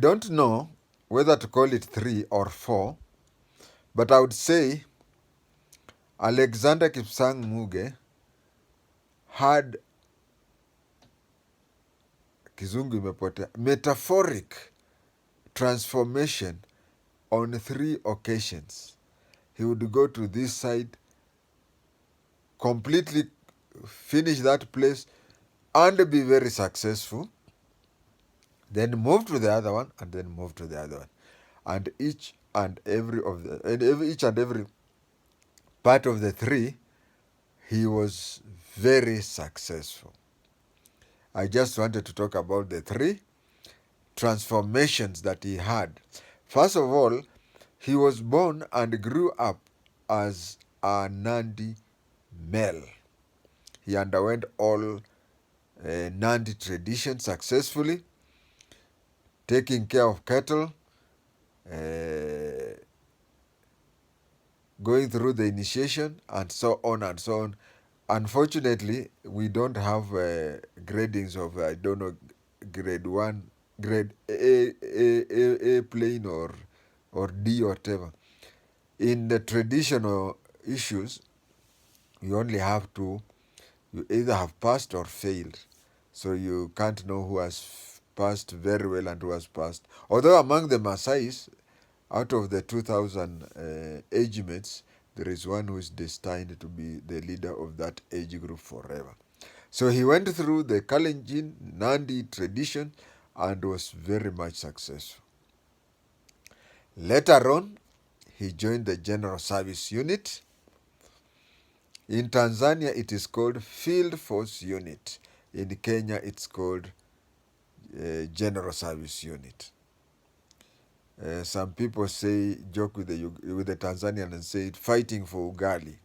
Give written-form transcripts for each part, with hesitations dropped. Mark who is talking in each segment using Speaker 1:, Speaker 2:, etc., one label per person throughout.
Speaker 1: Don't know whether to call it 3 or 4, but I would say Alexander Kipsang Muge had kizungu imepotea metaphoric transformation on 3 occasions. He would go to this side, completely finish that place, and be very successful. Then move to the other one, and then move to the other one, and each and every part of the 3, he was very successful. I just wanted to talk about the 3 transformations that he had. First of all, he was born and grew up as a Nandi male. He underwent all Nandi traditions successfully, taking care of cattle, going through the initiation, and so on and so on. Unfortunately, we don't have gradings of, I don't know, grade 1, grade A plain or D or whatever. In the traditional issues, you only have to, you either have passed or failed. So you can't know who has passed very well and who has passed. Although among the Maasais, out of the 2,000 age mates, there is one who is destined to be the leader of that age group forever. So he went through the Kalenjin Nandi tradition and was very much successful. Later on, he joined the General Service Unit. In Tanzania, it is called Field Force Unit. In Kenya, it's called General Service Unit. Some people joke with the Tanzanian and say, fighting for ugali.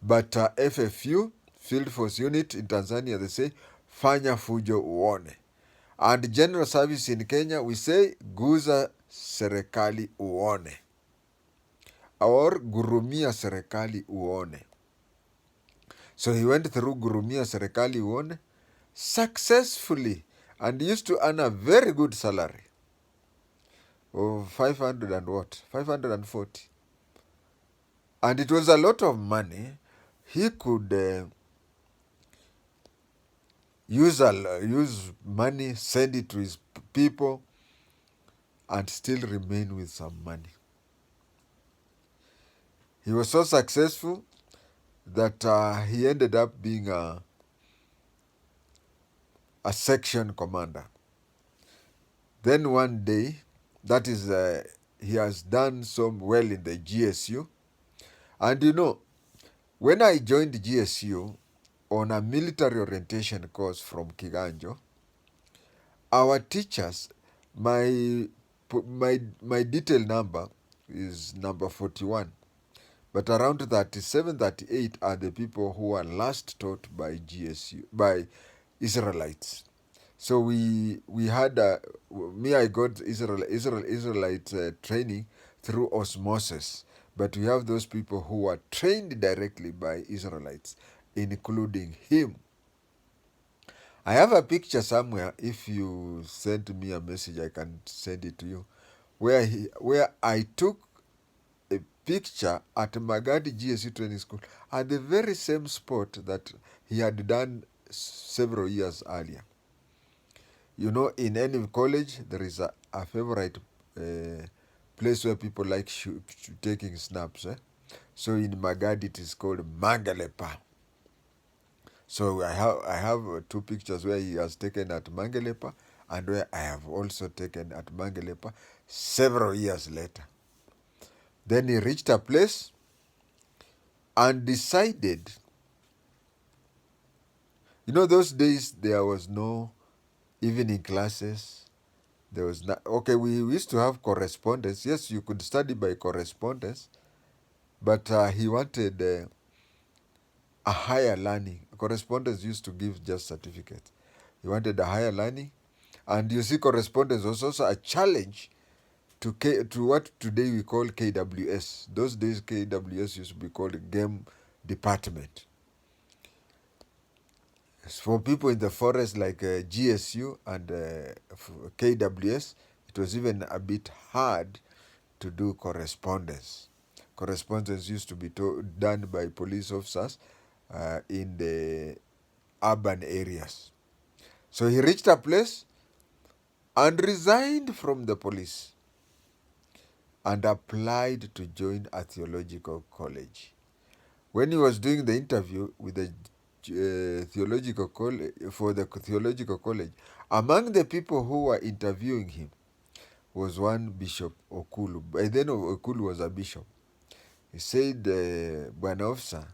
Speaker 1: But FFU, Field Force Unit in Tanzania, they say, fanya fujo uone. And General Service in Kenya, we say, guza serikali uone. Or gurumia serikali uone. So he went through gurumia serikali uone successfully and used to earn a very good salary of 540. And it was a lot of money. He could use money, send it to his people, and still remain with some money. He was so successful that he ended up being a section commander. Then one day, that is, he has done so well in the GSU. And you know, when I joined GSU on a military orientation course from Kiganjo, our teachers, my detail number is number 41, but around 37, 38 are the people who were last taught by GSU, by Israelites. So we had I got Israelite training through osmosis, but we have those people who were trained directly by Israelites, including him. I have a picture somewhere. If you send me a message, I can send it to you, where I took a picture at Magadi GSU Training School at the very same spot that he had done several years earlier. You know, in any college, there is a favorite place where people like taking snaps. So in Magadi, it is called Mangalepa. So I have 2 pictures where he has taken at Mangalepa and where I have also taken at Mangalepa several years later. Then he reached a place and decided, you know, those days there was no evening classes. There was not, okay, we used to have correspondence. Yes, you could study by correspondence, but he wanted a higher learning. Correspondence used to give just certificates. He wanted a higher learning. And you see, correspondence was also a challenge to what today we call KWS. Those days, KWS used to be called Game Department. For people in the forest like GSU and KWS, it was even a bit hard to do correspondence. Correspondence used to be done by police officers in the urban areas. So he reached a place and resigned from the police and applied to join a theological college. When he was doing the interview with the theological college, for the theological college, among the people who were interviewing him was one Bishop Okulu. By then, Okulu was a bishop. He said, Bwana Officer,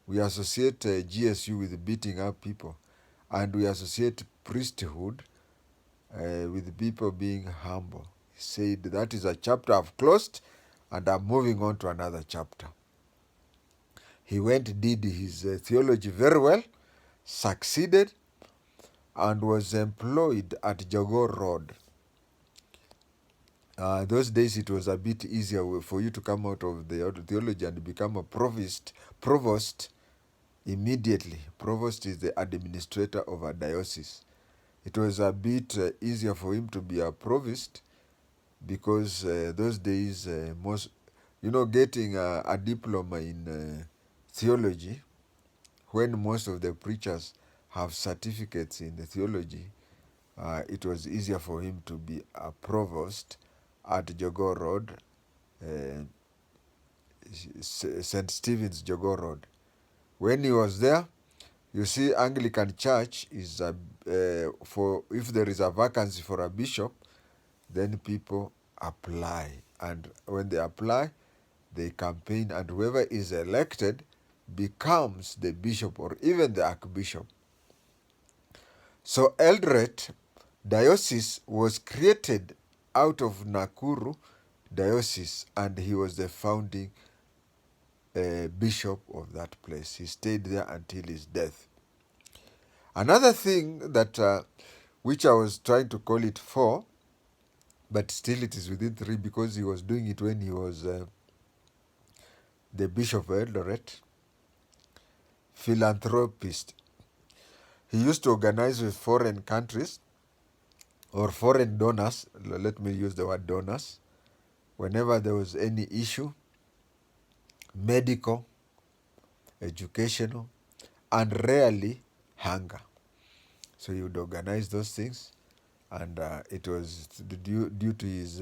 Speaker 1: we associate GSU with beating up people, and we associate priesthood with people being humble. He said, that is a chapter I've closed, and I'm moving on to another chapter. He went, did his theology very well, succeeded, and was employed at Jogoo Road. Those days it was a bit easier for you to come out of the theology and become a provost immediately. Provost is the administrator of a diocese. It was a bit easier for him to be a provost because those days, getting a diploma in theology, when most of the preachers have certificates in the theology, it was easier for him to be a provost at Jogoo Road, St. Stephen's Jogoo Road. When he was there, you see, Anglican Church is for if there is a vacancy for a bishop, then people apply, and when they apply, they campaign, and whoever is elected becomes the bishop or even the archbishop. So Eldoret Diocese was created out of Nakuru Diocese, and he was the founding bishop of that place. He stayed there until his death. Another thing that which I was trying to call it 4, but still it is within 3 because he was doing it when he was the Bishop of Eldoret. Philanthropist. He used to organize with foreign countries or foreign donors, let me use the word donors, whenever there was any issue, medical, educational, and rarely hunger. So he would organize those things, and it was due to his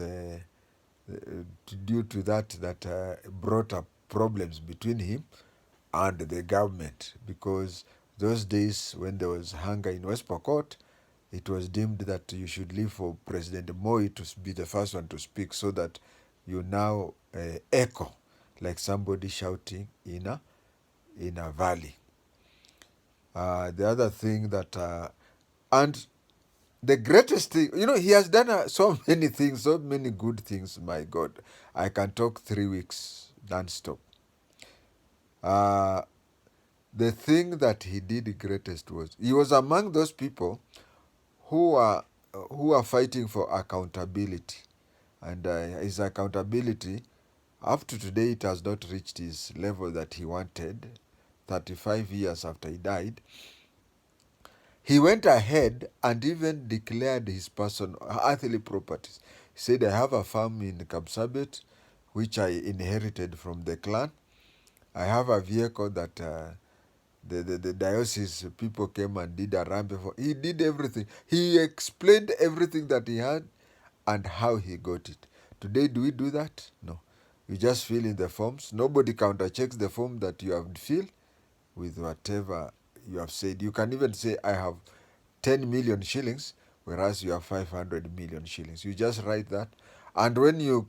Speaker 1: due to that brought up problems between him and the government, because those days when there was hunger in West Pokot, it was deemed that you should leave for President Moi to be the first one to speak, so that you now echo like somebody shouting in a valley. The other thing that and the greatest thing, he has done so many things, so many good things. My God, I can talk 3 weeks non-stop. The thing that he did greatest was he was among those people who are fighting for accountability, and his accountability up to today, it has not reached his level that he wanted. 35 years after he died, he went ahead and even declared his personal earthly properties. He said, I have a farm in Kapsabet, which I inherited from the clan. I have a vehicle that the diocese people came and did a ramp for. He did everything. He explained everything that he had and how he got it. Today, do we do that? No. You just fill in the forms. Nobody counter-checks the form that you have filled with whatever you have said. You can even say, I have 10 million shillings, whereas you have 500 million shillings. You just write that. And when you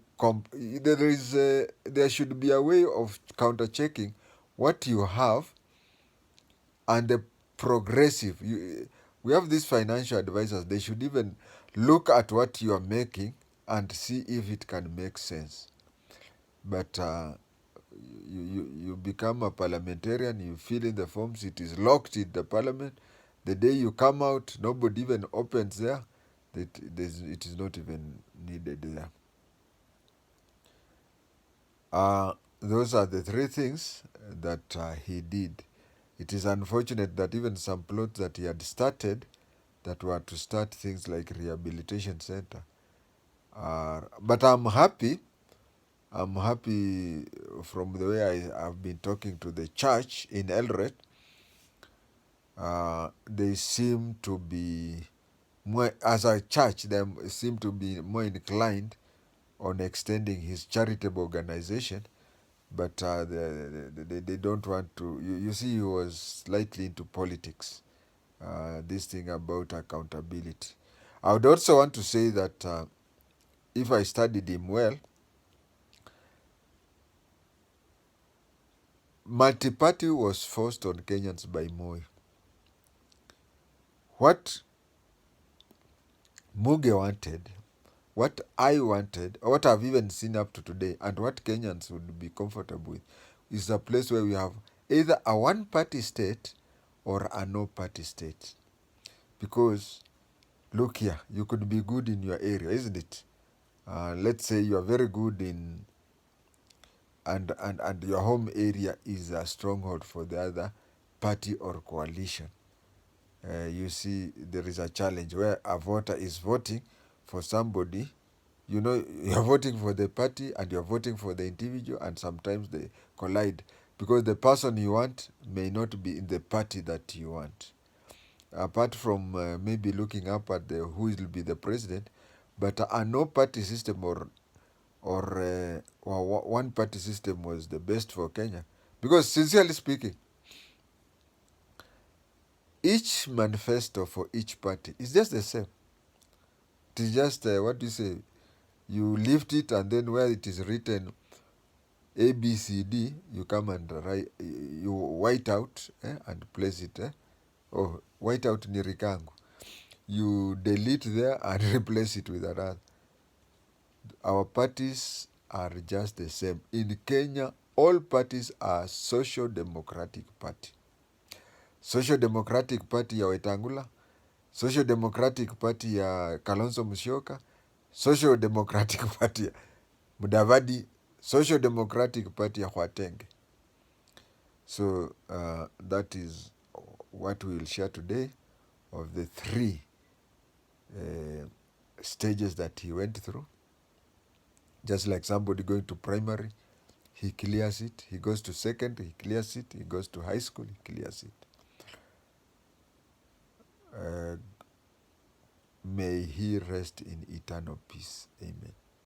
Speaker 1: there should be a way of counter-checking what you have and the progressive. We have these financial advisors. They should even look at what you are making and see if it can make sense. But you become a parliamentarian, you fill in the forms, it is locked in the parliament. The day you come out, nobody even opens there. It is not even needed there. Those are the 3 things that he did. It is unfortunate that even some plots that he had started that were to start things like rehabilitation center But I'm happy. I'm happy from the way I've been talking to the church in Eldoret. They seem to be more, as a church, they seem to be more inclined on extending his charitable organization, but they don't want to. You see, he was slightly into politics. This thing about accountability. I would also want to say that if I studied him well, multi-party was forced on Kenyans by Moi. What Muge wanted, what I wanted, or what I've even seen up to today, and what Kenyans would be comfortable with, is a place where we have either a one-party state or a no-party state. Because, look here, you could be good in your area, isn't it? Let's say you are very good in, and your home area is a stronghold for the other party or coalition. You see, there is a challenge where a voter is voting for somebody. You know, you're voting for the party and you're voting for the individual, and sometimes they collide because the person you want may not be in the party that you want. Apart from maybe looking up at who will be the president, but a no-party system or one-party system was the best for Kenya. Because sincerely speaking, each manifesto for each party is just the same. It is just, what do you say, you lift it and then where it is written A, B, C, D, you come and write, you white out and place it. Oh, white out ni rikangu. You delete there and replace it with another. Our parties are just the same. In Kenya, all parties are Social Democratic Party. Social Democratic Party ya Wetangula, Social Democratic Party ya Kalonzo Musyoka, Social Democratic Party ya Mudavadi, Social Democratic Party ya Khwatenge. So that is what we will share today of the three stages that he went through. Just like somebody going to primary, he clears it. He goes to second, he clears it. He goes to high school, he clears it. May he rest in eternal peace. Amen.